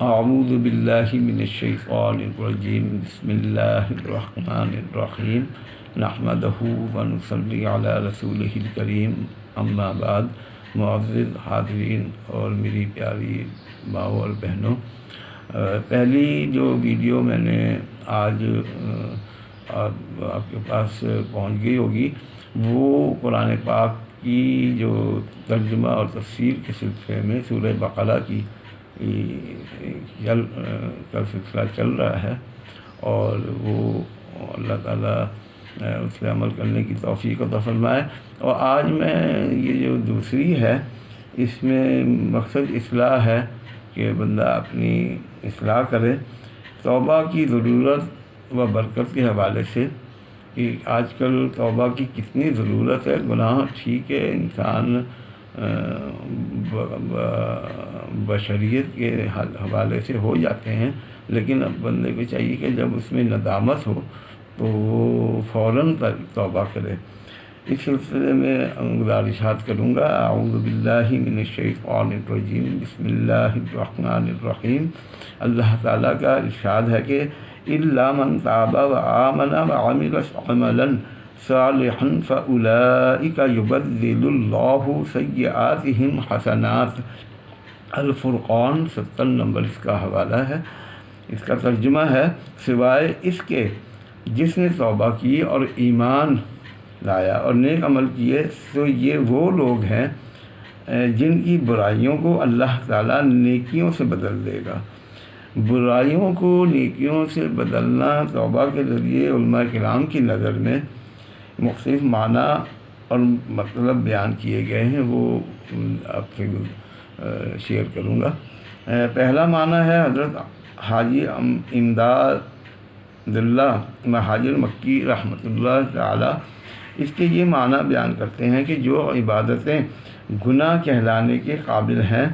اعوذ باللہ من الشیطان الرجیم بسم اللہ الرحمن الرحیم نحمدہ ونصلی علی رسولہ الکریم اما بعد۔ معزز حاضرین اور میری پیاری ماؤں اور بہنوں، پہلی جو ویڈیو میں نے آج آپ کے پاس پہنچ گئی ہوگی وہ قرآن پاک کی جو ترجمہ اور تفسیر کے سلسلے میں سورہ بقرہ کی کا سلسلہ چل رہا ہے، اور وہ اللہ تعالیٰ اس پہ عمل کرنے کی توفیق عطا فرمائے۔ اور آج میں یہ جو دوسری ہے اس میں مقصد اصلاح ہے کہ بندہ اپنی اصلاح کرے، توبہ کی ضرورت و برکت کے حوالے سے کہ آج کل توبہ کی کتنی ضرورت ہے۔ گناہ ٹھیک ہے انسان بشریت کے حوالے سے ہو جاتے ہیں، لیکن اب بندے کو چاہیے کہ جب اس میں ندامت ہو تو وہ فوراً توبہ کرے۔ اس سلسلے میں گزارشات کروں گا۔ اعوذ باللہ من الشیطان الرجیم بسم اللہ الرحمن الرحیم۔ اللہ تعالیٰ کا ارشاد ہے کہ الا من تاب وآمن وعمل عملا صالحا فاولئک یبدل اللہ سیئاتہم حسنات۔ الفرقان 70 نمبر اس کا حوالہ ہے۔ اس کا ترجمہ ہے، سوائے اس کے جس نے توبہ کی اور ایمان لایا اور نیک عمل کیے تو یہ وہ لوگ ہیں جن کی برائیوں کو اللہ تعالیٰ نیکیوں سے بدل دے گا۔ برائیوں کو نیکیوں سے بدلنا توبہ کے ذریعے علماء کرام کی نظر میں مختلف معنی اور مطلب بیان کیے گئے ہیں، وہ آپ سے شیئر کروں گا۔ پہلا معنی ہے حضرت حاجی امداد اللہ مہاجر مکی رحمۃ اللہ تعالی اس کے یہ معنی بیان کرتے ہیں کہ جو عبادتیں گناہ کہلانے کے قابل ہیں،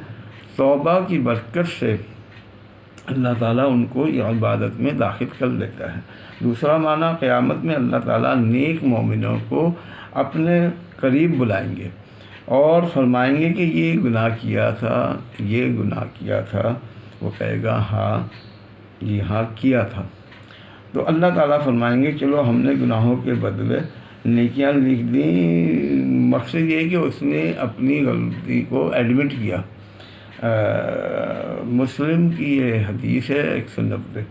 توبہ کی برکت سے اللہ تعالیٰ ان کو یہ عبادت میں داخل کر لیتا ہے۔ دوسرا معنی، قیامت میں اللہ تعالیٰ نیک مومنوں کو اپنے قریب بلائیں گے اور فرمائیں گے کہ یہ گناہ کیا تھا، یہ گناہ کیا تھا۔ وہ کہے گا ہاں یہ ہاں کیا تھا، تو اللہ تعالیٰ فرمائیں گے چلو ہم نے گناہوں کے بدلے نیکیاں لکھ دیں۔ مقصد یہ کہ اس نے اپنی غلطی کو ایڈمٹ کیا۔ مسلم کی یہ حدیث ہے 190۔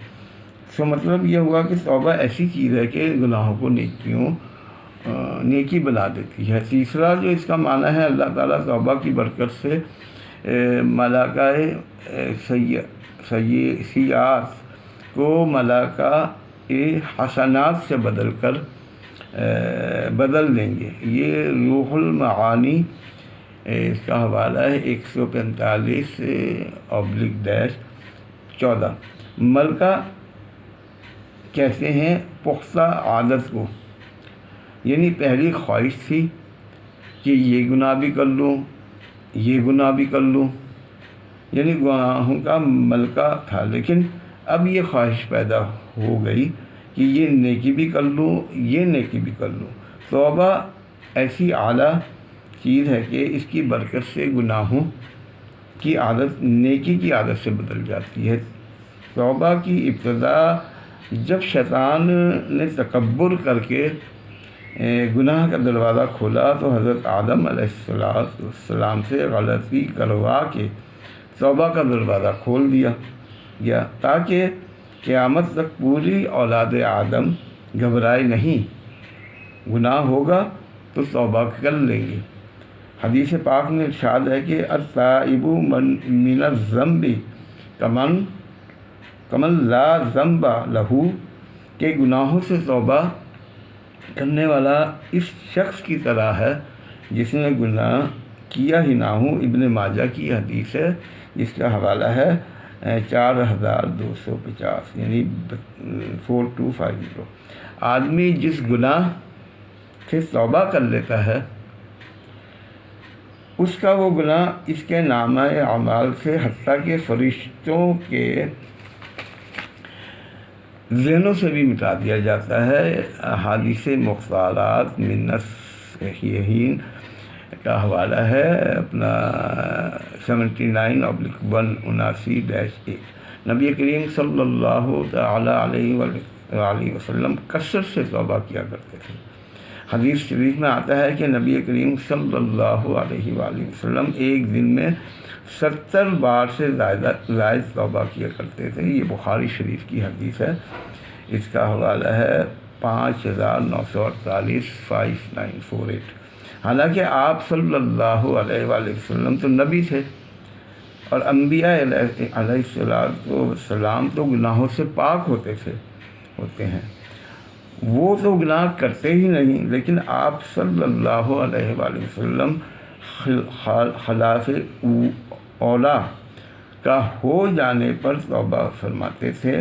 اس کا مطلب یہ ہوا کہ توبہ ایسی چیز ہے کہ گناہوں کو نیکی بنا دیتی ہے۔ تیسرا جو اس کا معنی ہے، اللہ تعالیٰ توبہ کی برکت سے ملائکہ سیئات کو ملائکہ حسنات سے بدل دیں گے۔ یہ روح المعانی اس کا حوالہ ہے 145/14۔ ملکہ کہتے ہیں پختہ عادت کو، یعنی پہلی خواہش تھی کہ یہ گناہ بھی کر لوں، یہ گناہ بھی کر لوں، یعنی گناہوں کا ملکہ تھا، لیکن اب یہ خواہش پیدا ہو گئی کہ یہ نیکی بھی کر لوں، یہ نیکی بھی کر لوں۔ توبہ ایسی اعلیٰ چیز ہے کہ اس کی برکت سے گناہوں کی عادت نیکی کی عادت سے بدل جاتی ہے۔ توبہ کی ابتدا جب شیطان نے تکبر کر کے گناہ کا دروازہ کھولا تو حضرت آدم علیہ السلام سے غلطی کروا کے توبہ کا دروازہ کھول دیا گیا تاکہ قیامت تک پوری اولاد آدم گھبرائے نہیں، گناہ ہوگا تو توبہ کر لیں گے۔ حدیث پاک میں ارشاد ہے کہ التائب من الذنب کمن لا ذنب لہ، کہ گناہوں سے توبہ کرنے والا اس شخص کی طرح ہے جس نے گناہ کیا ہی نہ ہو۔ ابن ماجہ کی حدیث ہے جس کا حوالہ ہے 4250، یعنی 4250۔ آدمی جس گناہ سے توبہ کر لیتا ہے اس کا وہ گناہ اس کے نامہ اعمال سے حتیٰ کہ فرشتوں کے ذہنوں سے بھی مٹا دیا جاتا ہے۔ احادیث مختارات من الصحیحین کا حوالہ ہے اپنا 79/179-1 نبی کریم صلی اللہ تعالی علیہ وسلم کثرت سے توبہ کیا کرتے تھے۔ حدیث شریف میں آتا ہے کہ نبی کریم صلی اللہ علیہ وآلہ وسلم ایک دن میں 70 بار سے زائد توبہ کیا کرتے تھے۔ یہ بخاری شریف کی حدیث ہے، اس کا حوالہ ہے 5948 5948۔ حالانکہ آپ صلی اللہ علیہ وآلہ وسلم تو نبی تھے، اور انبیاء علیہ السلام تو گناہوں سے پاک ہوتے ہیں، وہ تو گناہ کرتے ہی نہیں، لیکن آپ صلی اللہ علیہ وآلہ وسلم خلاف اولا کا ہو جانے پر توبہ فرماتے تھے۔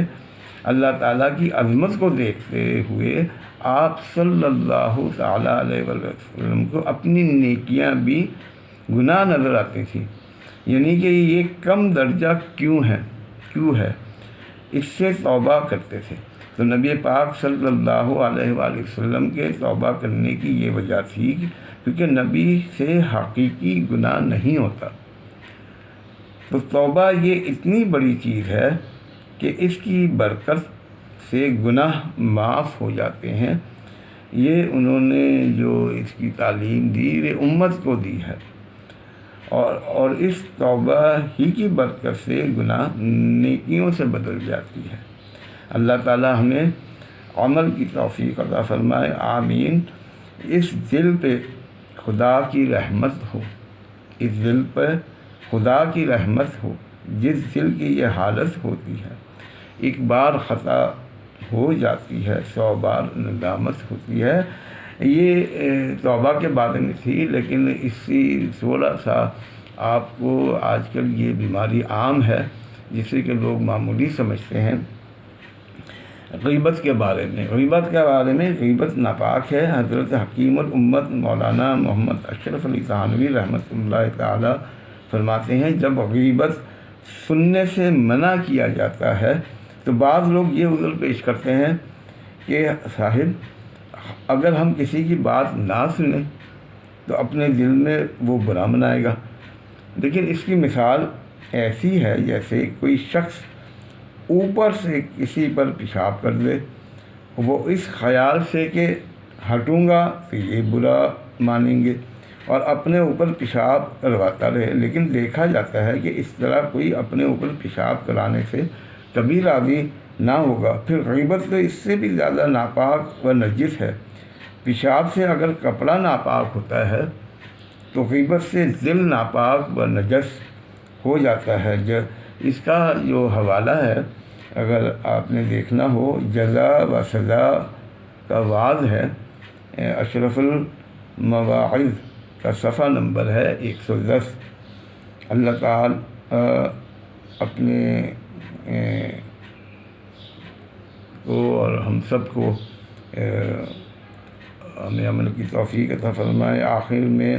اللہ تعالیٰ کی عظمت کو دیکھتے ہوئے آپ صلی اللہ تعالیٰ علیہ وسلم کو اپنی نیکیاں بھی گناہ نظر آتی تھیں، یعنی کہ یہ کم درجہ کیوں ہے، اس سے توبہ کرتے تھے۔ تو نبی پاک صلی اللہ علیہ وآلہ وسلم کے توبہ کرنے کی یہ وجہ تھی کیونکہ نبی سے حقیقی گناہ نہیں ہوتا۔ تو توبہ یہ اتنی بڑی چیز ہے کہ اس کی برکت سے گناہ معاف ہو جاتے ہیں۔ یہ انہوں نے جو اس کی تعلیم دی یہ امت کو دی ہے، اور اس توبہ ہی کی برکت سے گناہ نیکیوں سے بدل جاتی ہے۔ اللہ تعالی ہمیں عمل کی توفیق عطا فرمائے، آمین۔ اس دل پہ خدا کی رحمت ہو، اس دل پہ خدا کی رحمت ہو، جس دل کی یہ حالت ہوتی ہے، ایک بار خطا ہو جاتی ہے 100 بار ندامت ہوتی ہے۔ یہ توبہ کے بارے میں تھی، لیکن اسی تھوڑا سا آپ کو آج کل یہ بیماری عام ہے جسے کہ لوگ معمولی سمجھتے ہیں۔ غیبت کے بارے میں غیبت ناپاک ہے۔ حضرت حکیم الامت مولانا محمد اشرف علی تھانوی رحمۃ اللہ تعالی فرماتے ہیں، جب غیبت سننے سے منع کیا جاتا ہے تو بعض لوگ یہ عذر پیش کرتے ہیں کہ صاحب اگر ہم کسی کی بات نہ سنیں تو اپنے دل میں وہ برا منائے گا۔ لیکن اس کی مثال ایسی ہے جیسے کوئی شخص اوپر سے کسی پر پیشاب کر دے، وہ اس خیال سے کہ ہٹوں گا تو یہ برا مانیں گے اور اپنے اوپر پیشاب کرواتا رہے، لیکن دیکھا جاتا ہے کہ اس طرح کوئی اپنے اوپر پیشاب کرانے سے کبھی راضی نہ ہوگا۔ پھر غیبت تو اس سے بھی زیادہ ناپاک و نجس ہے۔ پیشاب سے اگر کپڑا ناپاک ہوتا ہے تو غیبت سے دل ناپاک و نجس ہو جاتا ہے۔ اس کا جو حوالہ ہے اگر آپ نے دیکھنا ہو، جزا و سزا کا واعظ ہے، اشرف المواعظ کا صفحہ نمبر ہے 110۔ اللہ تعالی اپنے کو اور ہم سب کو ہمیں عمل کی توفیق عطا فرمائے۔ آخر میں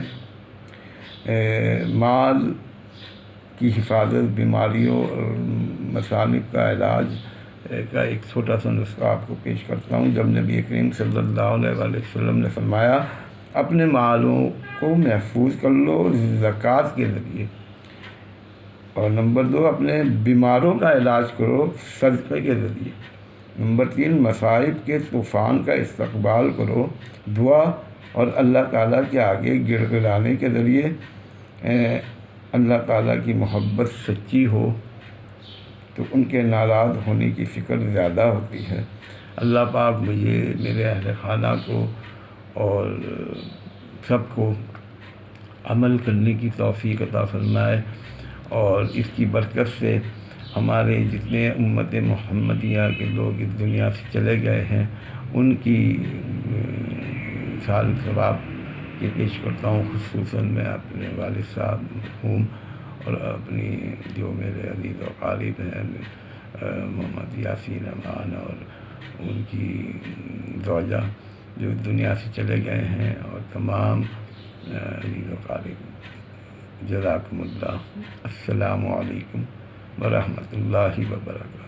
مال کی حفاظت، بیماریوں اور مصائب کا علاج کا ایک چھوٹا سا نسخہ آپ کو پیش کرتا ہوں۔ جب نبی کریم صلی اللہ علیہ وآلہ وسلم نے فرمایا اپنے مالوں کو محفوظ کر لو زکوٰۃ کے ذریعے، اور نمبر 2 اپنے بیماروں کا علاج کرو صدقے کے ذریعے، نمبر 3 مصائب کے طوفان کا استقبال کرو دعا اور اللہ تعالیٰ کے آگے گڑ گڑانے کے ذریعے۔ اللہ تعالیٰ کی محبت سچی ہو تو ان کے ناراض ہونے کی فکر زیادہ ہوتی ہے۔ اللہ پاک مجھے، میرے اہل خانہ کو اور سب کو عمل کرنے کی توفیق عطا فرمائے، اور اس کی برکت سے ہمارے جتنے امت محمدیہ کے لوگ اس دنیا سے چلے گئے ہیں ان کی سال ثواب کے پیش کرتا ہوں۔ خصوصاً میں اپنے والد صاحب مرحوم اور اپنی جو میرے عزیز و قریب ہیں محمد یاسین امان اور ان کی زوجہ جو دنیا سے چلے گئے ہیں، اور تمام عزیز و قریب، جزاکم اللہ۔ السلام علیکم ورحمۃ اللہ وبرکاتہ۔